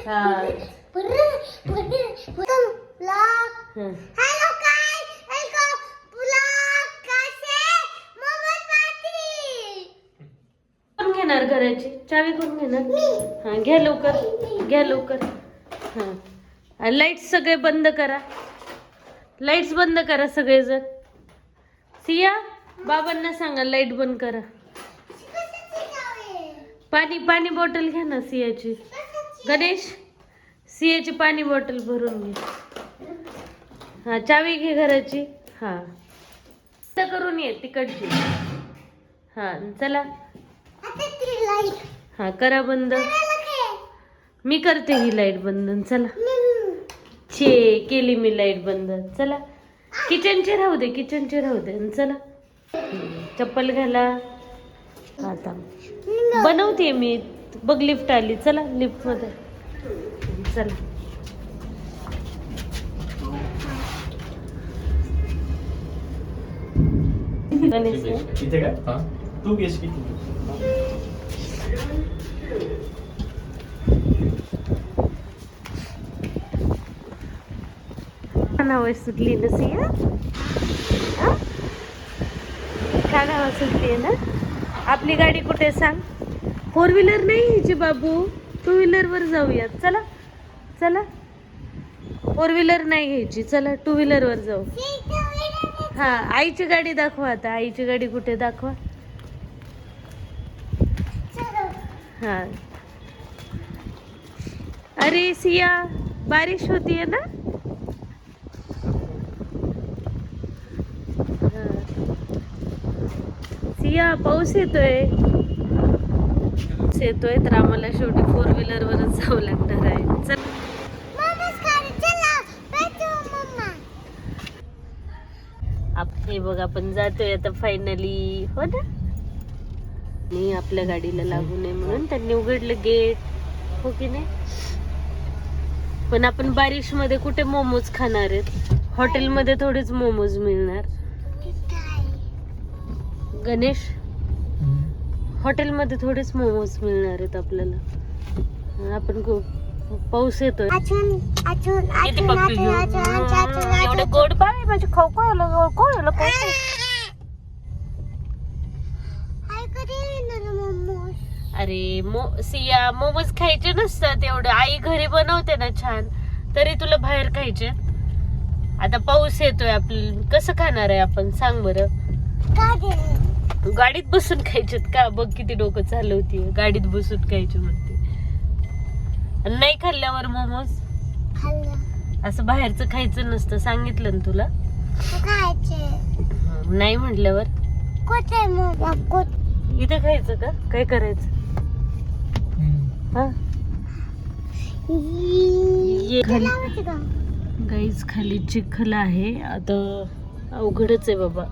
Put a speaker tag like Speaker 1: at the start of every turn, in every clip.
Speaker 1: हा.
Speaker 2: Hello guys, welcome blog कसे mobile party.
Speaker 1: कोण घेणार घराची चावी? कोण घेणार? हा घ्या लवकर, घ्या लवकर. हा लाईट्स सगळे बंद करा, लाईट्स बंद करा सगळेजण. सिया बाबांना सांगा लाईट बंद करा. पाणी पाणी बॉटल घ्या ना सियाची. गणेश सियाची पाणी बॉटल भरून घे. हा चावी घे घराची. हा बंद करून ये तिकडची. हा चला. हा करा बंद. मी करते ही लाईट बंद. चला छे केली मी लाईट बंद. चला किचनचे राहू दे, किचनचे राहू दे. चला चप्पल घाला. आता बनवते मी. बघ लिफ्ट आली. चला लिफ्ट मध्ये चला.
Speaker 3: इथे काय? हा तू गेस किती?
Speaker 1: नाव सुटली ना सिया? काय नाव सुटली आहे ना? आपली गाडी कुठे सांग? 4 व्हीलर नाही ह्याची बाबू, 2 व्हीलर वर जाऊयात. चला चला. 4 व्हीलर नाही घ्यायची. चला 2 व्हीलर वर जाऊ. हा आईची गाडी दाखवा. आता आईची गाडी कुठे दाखवा. हा अरे सिया बारिश होतीये ना? सिया पाऊस येतोय. तर आम्हाला शेवटी 4 व्हीलर वरच जावं लागणार आहे. चल हे बघ आपण जातोय आता फायनली. हो ना. आणि आपल्या गाडीला लागू नये म्हणून त्यांनी उघडलं गेट. हो की नाही? पण आपण बारिश मध्ये कुठे मोमोज खाणार आहेत? हॉटेलमध्ये थोडेच मोमोज मिळणार. गणेश हॉटेलमध्ये थोडेच मोमोज मिळणार आहेत आपल्याला. आपण पाऊस येतोय. किती पप्पी घेऊ? एवढं गोड पाणी माझे खाऊ अरे सिया मोमोज खायचे नसतात एवढे. आई घरी बनवते ना छान, तरी तुला बाहेर खायचे. आता पाऊस येतोय, आपलं कसं खाणार आहे आपण सांग बरं? गाडीत बसून खायचेत का? बघ किती डोकं चालवती. गाडीत बसून खायचे म्हणते. नाही खाल्ल्यावर मोमोज असं बाहेरचं खायचं नसतं. सांगितलं ना तुला. नाही म्हटल्यावर इथे खायचं का? काय करायचं? गाईच खाली चिखल आहे. आता अवघडच आहे बाबा.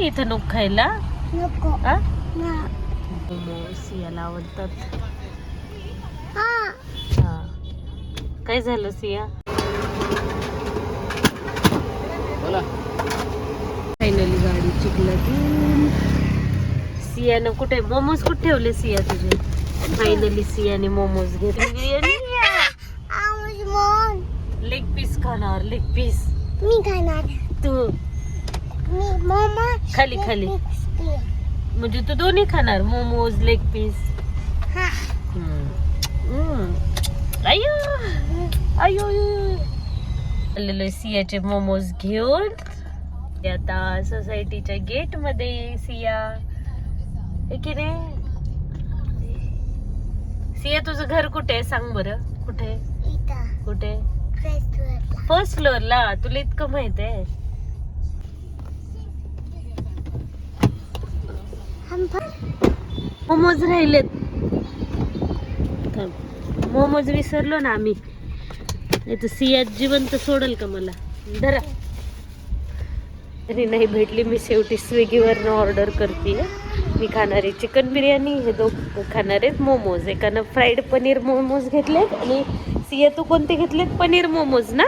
Speaker 1: इथं नको खायला. सियाला आवडतात. काय झालं सिया? फायनली गाडी चिखलातून. सियानं कुठे मोमोज कुठे ठेवले सिया तुझे? फायनली सियाने मोमोज घेतले. लेग पीस खाणार. लेग पीस
Speaker 2: मी खाणार.
Speaker 1: तू खाली खाली म्हणजे तू दोन्ही खाणार? Momos leg piece. अयो अयो आलेलो सियाचे मोमोज घेऊन. आता सोसायटीच्या गेट मध्ये सिया हे की नाही. सिया तुझं घर कुठे सांग बरं? कुठे कुठे? फर्स्ट फ्लोअरला. तुला इतकं माहित आहे? मोमोज राहिलेत. मोमोज विसरलो ना आम्ही. नाही तर सिया जिवंत सोडल का मला? धरा. तरी नाही भेटली. मी शेवटी स्विगीवरनं ऑर्डर करते. मी खाणारे चिकन बिर्याणी, हे दोघं खाणारे मोमोज. एकानं फ्राईड पनीर मोमोज घेतलेत आणि सिया तू कोणते घेतलेत? पनीर मोमोज ना?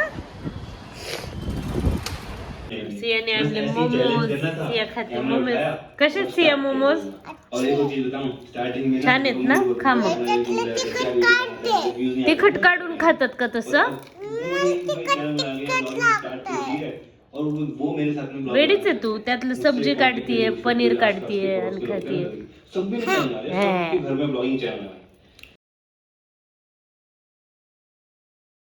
Speaker 1: सियाने आणले मोमोज. सिया खाते मोमोज. कसे सिया मोमोज? छान आहेत ना? खा मग.
Speaker 2: तिखट काढते.
Speaker 1: तिखट काढून खातात का तसं?
Speaker 2: तिखट लागतंय.
Speaker 1: वेडीच आहे तू. त्यातलं सब्जी काढतीये, पनीर काढतीये आणि खातीये.
Speaker 3: सब भी नहीं चलना है, सबके घर में ब्लॉगिंग चैनल है.